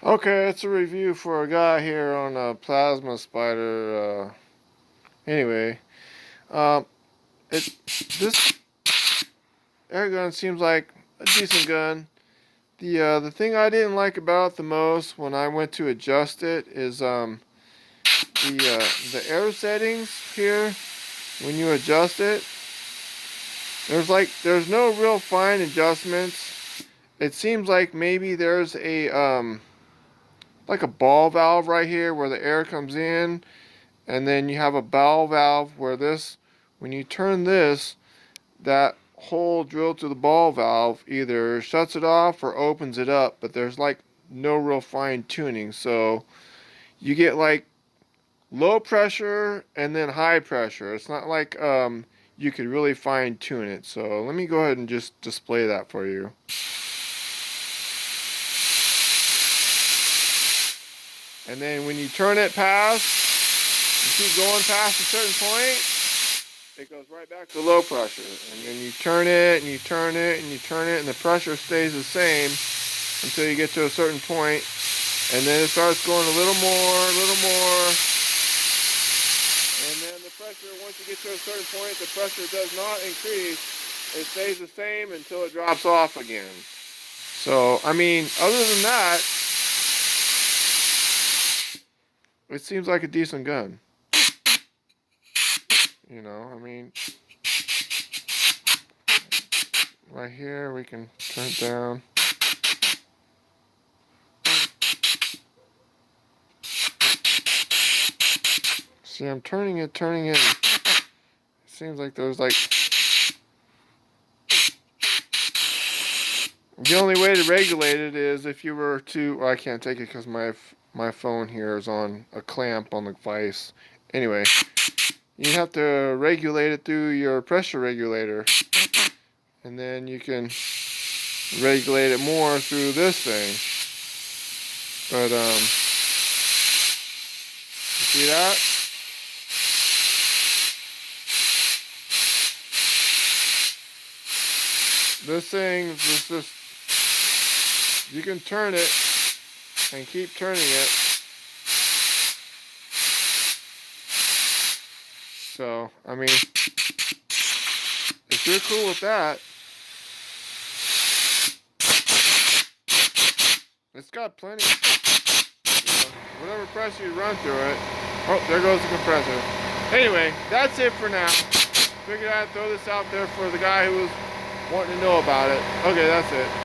Okay, it's a review for a guy here on a plasma spider. Anyway, um, this air gun seems like a decent gun. The thing I didn't like about it the most when I went to adjust it is the air settings here. When you adjust it, there's no real fine adjustments. It seems like maybe there's a like a ball valve right here where the air comes in. And then you have a ball valve where when you turn this, that hole drilled to the ball valve either shuts it off or opens it up, but there's like no real fine tuning. So you get like low pressure and then high pressure. It's not like you could really fine tune it. So let me go ahead and just display that for you. And then when you turn it past, you keep going past a certain point, it goes right back to low pressure. And then you turn it and you turn it and you turn it, and the pressure stays the same until you get to a certain point. And then it starts going a little more, a little more. And then the pressure, once you get to a certain point, the pressure does not increase. It stays the same until it drops off again. So, I mean, other than that, it seems like a decent gun. You know, I mean, right here we can turn it down. See, I'm turning it. It seems like there's like... The only way to regulate it is if you were to... Well, I can't take it because my phone here is on a clamp on the vise. Anyway, you have to regulate it through your pressure regulator. And then you can regulate it more through this thing. But, you see that? This thing is just... You can turn it and keep turning it. So, I mean, if you're cool with that, it's got plenty, whatever pressure you run through it. Oh, there goes the compressor. Anyway, that's it for now. Figured I'd throw this out there for the guy who was wanting to know about it. Okay, that's it.